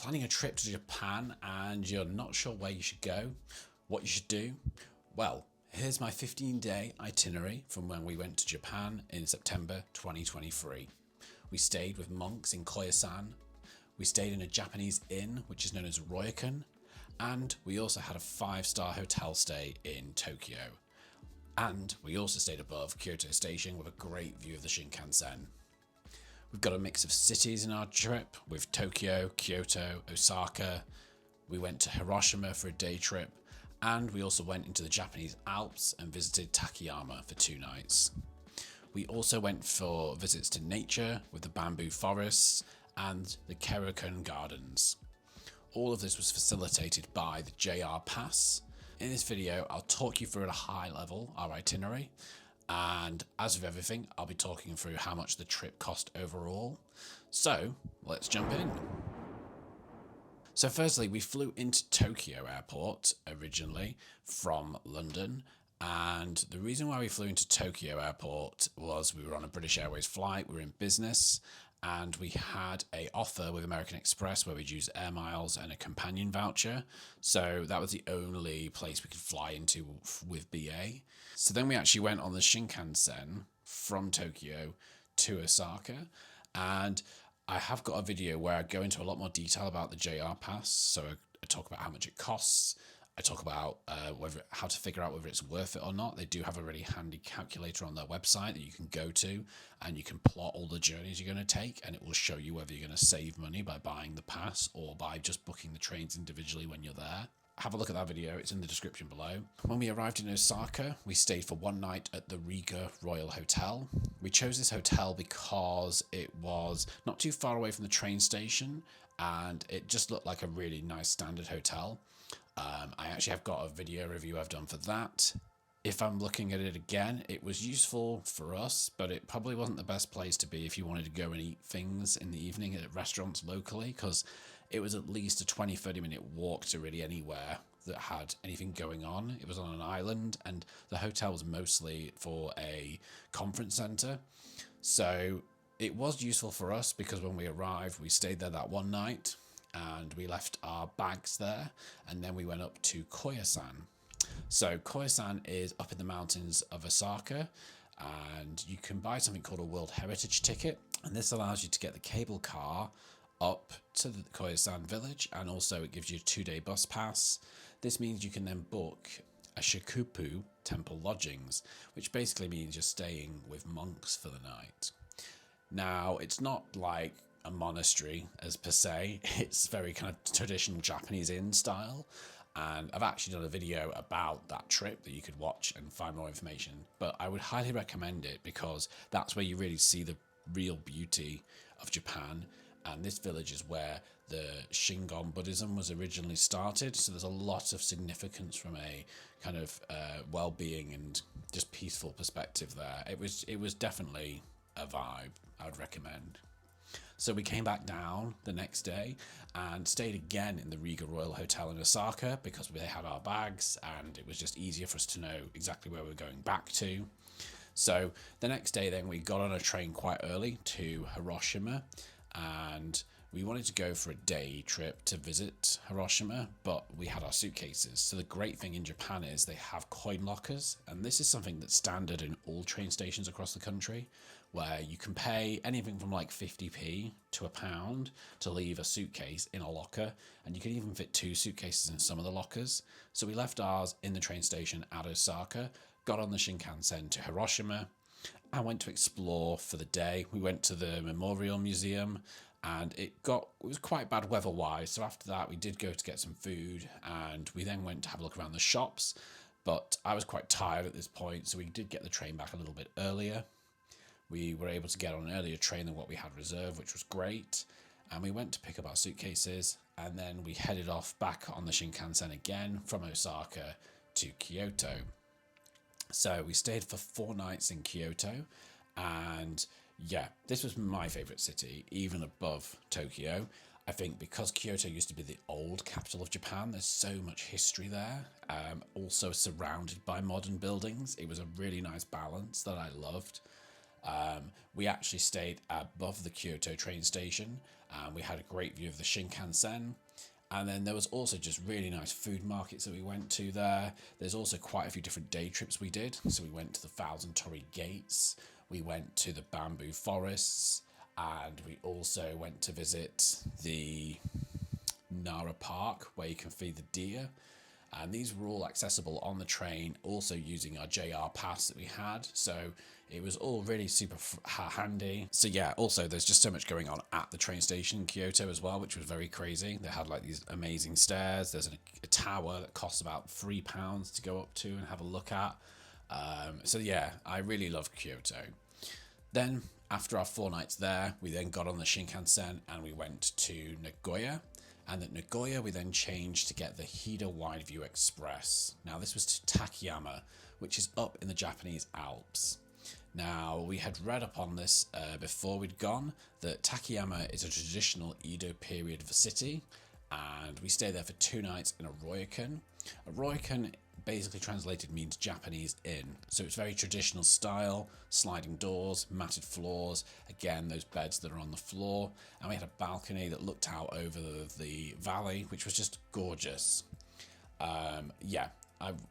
Planning a trip to Japan and you're not sure where you should go, what you should do? Well, here's my 15-day itinerary from when we went to Japan in September 2023. We stayed with monks in Koyasan, we stayed in a Japanese inn which is known as Ryokan, and we also had a 5-star hotel stay in Tokyo. And we also stayed above Kyoto station with a great view of the Shinkansen. We've got a mix of cities in our trip with Tokyo, Kyoto, Osaka. We went to Hiroshima for a day trip, and we also went into the Japanese Alps and visited Takayama for 2 nights. We also went for visits to nature with the bamboo forests and the Kyoto Gardens. All of this was facilitated by the JR Pass. In this video, I'll talk you through at a high level our itinerary, and as with everything, I'll be talking through how much the trip cost overall. So let's jump in. So firstly, we flew into Tokyo Airport originally from London. And the reason why we flew into Tokyo Airport was we were on a British Airways flight, we were in business, and we had an offer with American Express where we'd use air miles and a companion voucher. So that was the only place we could fly into with BA. So then we actually went on the Shinkansen from Tokyo to Osaka. And I have got a video where I go into a lot more detail about the JR Pass. So I talk about how much it costs. I talk about how to figure out whether it's worth it or not. They do have a really handy calculator on their website that you can go to, and you can plot all the journeys you're going to take, and it will show you whether you're going to save money by buying the pass or by just booking the trains individually when you're there. Have a look at that video, it's in the description below. When we arrived in Osaka, we stayed for 1 night at the Riga Royal Hotel. We chose this hotel because it was not too far away from the train station, and it just looked like a really nice standard hotel. I actually have got a video review I've done for that. If I'm looking at it again, it was useful for us, but it probably wasn't the best place to be if you wanted to go and eat things in the evening at restaurants locally, because it was at least a 20-30 minute walk to really anywhere that had anything going on. It was on an island, and the hotel was mostly for a conference center. So it was useful for us because when we arrived, we stayed there that 1 night and we left our bags there, and then we went up to Koyasan. So Koyasan is up in the mountains of Osaka, and you can buy something called a World Heritage ticket, and this allows you to get the cable car up to the Koyasan village, and also it gives you a 2-day bus pass. This means you can then book a Shikupu temple lodgings, which basically means you're staying with monks for the night. Now, it's not like a monastery as per se, it's very kind of traditional Japanese inn style, and I've actually done a video about that trip that you could watch and find more information, but I would highly recommend it because that's where you really see the real beauty of Japan. And this village is where the Shingon Buddhism was originally started, so there's a lot of significance from a kind of well-being and just peaceful perspective there. It was definitely a vibe I would recommend. So we came back down the next day and stayed again in the Riga Royal Hotel in Osaka because they had our bags and it was just easier for us to know exactly where we were going back to. So the next day then we got on a train quite early to Hiroshima, and we wanted to go for a day trip to visit Hiroshima, but we had our suitcases. So the great thing in Japan is they have coin lockers, and this is something that's standard in all train stations across the country, where you can pay anything from like 50p to £1 to leave a suitcase in a locker, and you can even fit 2 suitcases in some of the lockers. So we left ours in the train station at Osaka, got on the Shinkansen to Hiroshima, and went to explore for the day. We went to the Memorial Museum, and it was quite bad weather-wise, so after that we did go to get some food, and we then went to have a look around the shops, but I was quite tired at this point, so we did get the train back a little bit earlier. We were able to get on an earlier train than what we had reserved, which was great, and we went to pick up our suitcases, and then we headed off back on the Shinkansen again from Osaka to Kyoto. So we stayed for 4 nights in Kyoto, and yeah, this was my favourite city, even above Tokyo. I think because Kyoto used to be the old capital of Japan, there's so much history there, also surrounded by modern buildings. It was a really nice balance that I loved. We actually stayed above the Kyoto train station, and we had a great view of the Shinkansen. And then there was also just really nice food markets that we went to there. There's also quite a few different day trips we did. So we went to the Thousand Torii Gates, we went to the bamboo forests, and we also went to visit the Nara Park, where you can feed the deer. And these were all accessible on the train, also using our JR pass that we had. So it was all really super handy. So yeah, also there's just so much going on at the train station in Kyoto as well, which was very crazy. They had like these amazing stairs. There's a tower that costs about £3 to go up to and have a look at. So yeah, I really love Kyoto. Then after our 4 nights there, we then got on the Shinkansen and we went to Nagoya. And at Nagoya, we then changed to get the Hida Wide View Express. Now, this was to Takayama, which is up in the Japanese Alps. Now, we had read up on this before we'd gone, that Takayama is a traditional Edo period city, and we stayed there for 2 nights in a ryokan. A ryokan basically translated means Japanese inn. So it's very traditional style, sliding doors, matted floors, again those beds that are on the floor, and we had a balcony that looked out over the valley, which was just gorgeous.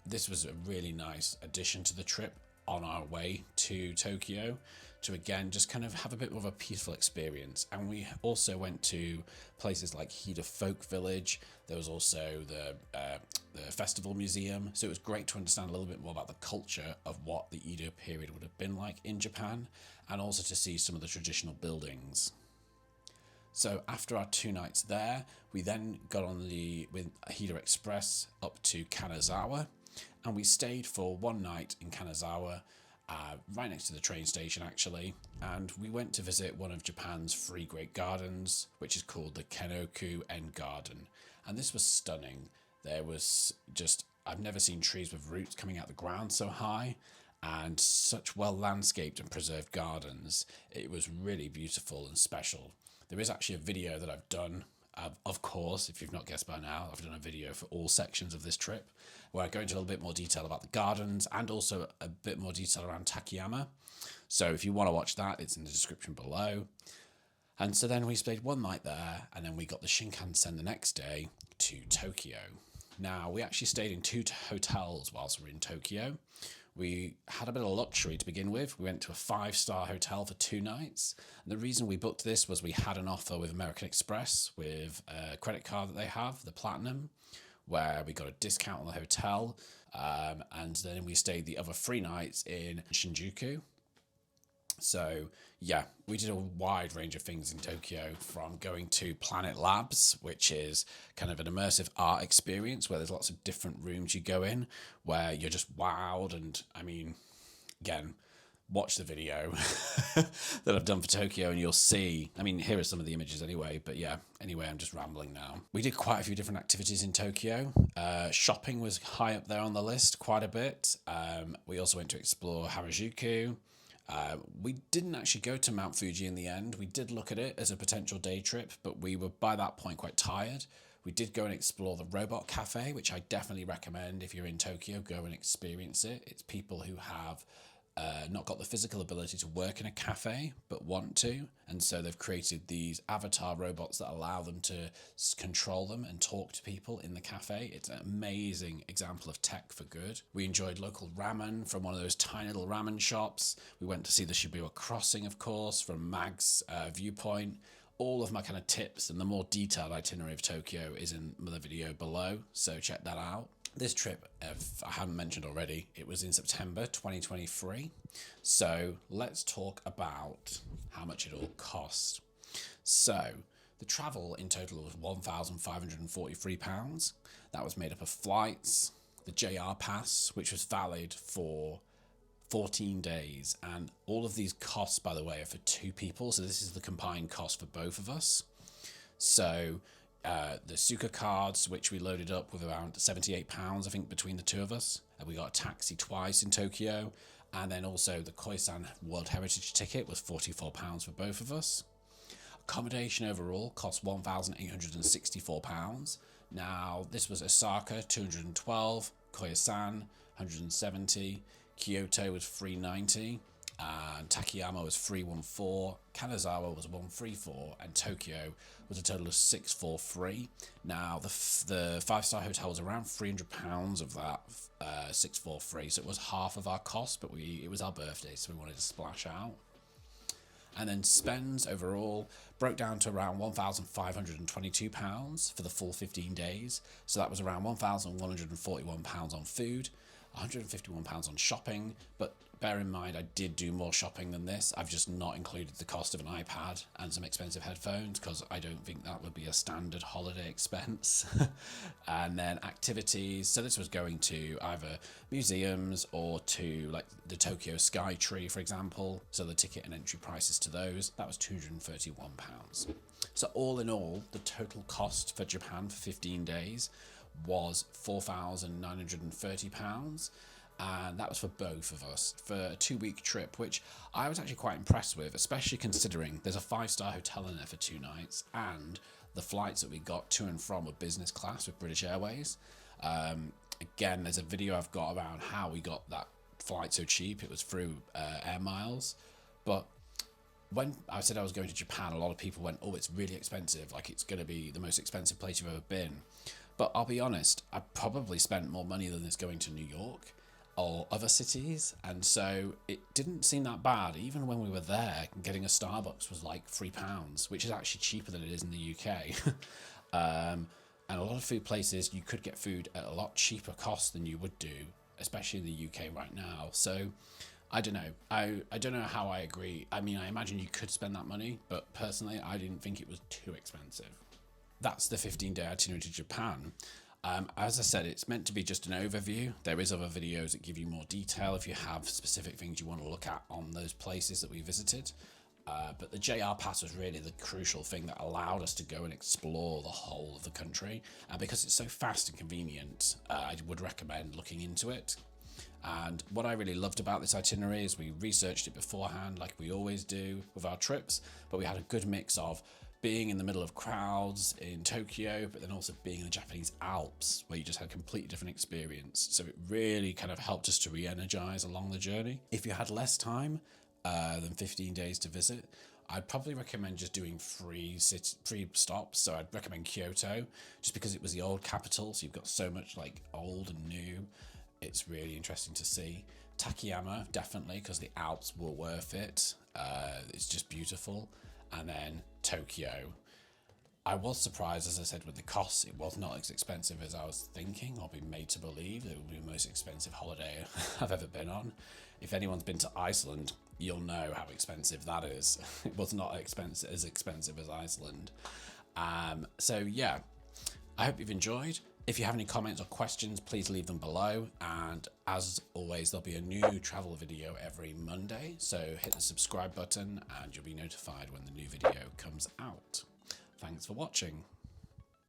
This was a really nice addition to the trip on our way to Tokyo, to again just kind of have a bit more of a peaceful experience. And we also went to places like Hida Folk Village. There was also the Festival Museum, so it was great to understand a little bit more about the culture of what the Edo period would have been like in Japan, and also to see some of the traditional buildings. So after our 2 nights there, we then got on with Hida Express up to Kanazawa, and we stayed for 1 night in Kanazawa, right next to the train station actually, and we went to visit one of Japan's 3 great gardens, which is called the Kenoku End Garden, and this was stunning. There was just, I've never seen trees with roots coming out the ground so high, and such well landscaped and preserved gardens. It was really beautiful and special. There is actually a video that I've done, of course, if you've not guessed by now, I've done a video for all sections of this trip, where I go into a little bit more detail about the gardens and also a bit more detail around Takayama. So if you want to watch that, it's in the description below. And so then we stayed 1 night there, and then we got the Shinkansen the next day to Tokyo. Now, we actually stayed in 2 hotels whilst we were in Tokyo. We had a bit of luxury to begin with. We went to a 5-star hotel for 2 nights. And the reason we booked this was we had an offer with American Express with a credit card that they have, the Platinum, where we got a discount on the hotel. And then we stayed the other 3 nights in Shinjuku. So yeah, we did a wide range of things in Tokyo, from going to Planet Labs, which is kind of an immersive art experience where there's lots of different rooms you go in where you're just wowed. And I mean, again, watch the video that I've done for Tokyo and you'll see, I mean, here are some of the images anyway, but yeah, anyway, I'm just rambling now. We did quite a few different activities in Tokyo. Shopping was high up there on the list, quite a bit. We also went to explore Harajuku. We didn't actually go to Mount Fuji in the end. We did look at it as a potential day trip, but we were by that point quite tired. We did go and explore the Robot Cafe, which I definitely recommend if you're in Tokyo, go and experience it. It's people who have not got the physical ability to work in a cafe, but want to. And so they've created these avatar robots that allow them to control them and talk to people in the cafe. It's an amazing example of tech for good. We enjoyed local ramen from one of those tiny little ramen shops. We went to see the Shibuya Crossing, of course, from Mag's viewpoint. All of my kind of tips and the more detailed itinerary of Tokyo is in the video below, so check that out. This trip, if I haven't mentioned already, it was in September 2023. So let's talk about how much it all cost. So the travel in total was £1,543. That was made up of flights, the JR pass, which was valid for 14 days. And all of these costs, by the way, are for 2 people. So this is the combined cost for both of us. So the Suica cards, which we loaded up with around £78, I think, between the 2 of us. And we got a taxi twice in Tokyo. And then also the Koyasan World Heritage ticket was £44 for both of us. Accommodation overall cost £1,864. Now, this was Osaka, $212, Koyasan, $170, Kyoto was $390. and Takayama was 314, Kanazawa was 134, and Tokyo was a total of 643. Now the 5-star hotel was around £300 of that 643, so it was half of our cost, but it was our birthday, so we wanted to splash out. And then spends overall broke down to around £1,522 for the full 15 days. So that was around £1,141 on food, £151 on shopping, but bear in mind I did do more shopping than this. I've just not included the cost of an iPad and some expensive headphones because I don't think that would be a standard holiday expense. And then activities, so this was going to either museums or to like the Tokyo Sky Tree, for example, so the ticket and entry prices to those, that was £231. So all in all, the total cost for Japan for 15 days was £4,930, and that was for both of us for a 2-week trip, which I was actually quite impressed with, especially considering there's a 5-star hotel in there for 2 nights, and the flights that we got to and from were business class with British Airways. Again, there's a video I've got around how we got that flight so cheap. It was through Air Miles, but when I said I was going to Japan, a lot of people went, oh, it's really expensive, like it's going to be the most expensive place you've ever been. But I'll be honest, I probably spent more money than this going to New York or other cities, and so it didn't seem that bad. Even when we were there, getting a Starbucks was like £3, which is actually cheaper than it is in the UK. And a lot of food places, you could get food at a lot cheaper cost than you would do, especially in the UK right now. So I don't know. I don't know how I agree. I mean, I imagine you could spend that money, but personally, I didn't think it was too expensive. That's the 15-day itinerary to Japan. As I said, it's meant to be just an overview. There is other videos that give you more detail if you have specific things you want to look at on those places that we visited. But the JR Pass was really the crucial thing that allowed us to go and explore the whole of the country. And because it's so fast and convenient, I would recommend looking into it. And what I really loved about this itinerary is we researched it beforehand, like we always do with our trips, but we had a good mix of being in the middle of crowds in Tokyo, but then also being in the Japanese Alps, where you just had a completely different experience. So it really kind of helped us to re-energize along the journey. If you had less time than 15 days to visit, I'd probably recommend just doing 3 stops. So I'd recommend Kyoto, just because it was the old capital, so you've got so much like old and new. It's really interesting to see. Takayama, definitely, because the Alps were worth it. It's just beautiful. And then Tokyo. I was surprised, as I said, with the costs. It was not as expensive as I was thinking or been made to believe. It would be the most expensive holiday I've ever been on. If anyone's been to Iceland, you'll know how expensive that is. It was not as expensive as Iceland. So yeah, I hope you've enjoyed. If you have any comments or questions, please leave them below. And as always, there'll be a new travel video every Monday. So hit the subscribe button and you'll be notified when the new video comes out. Thanks for watching.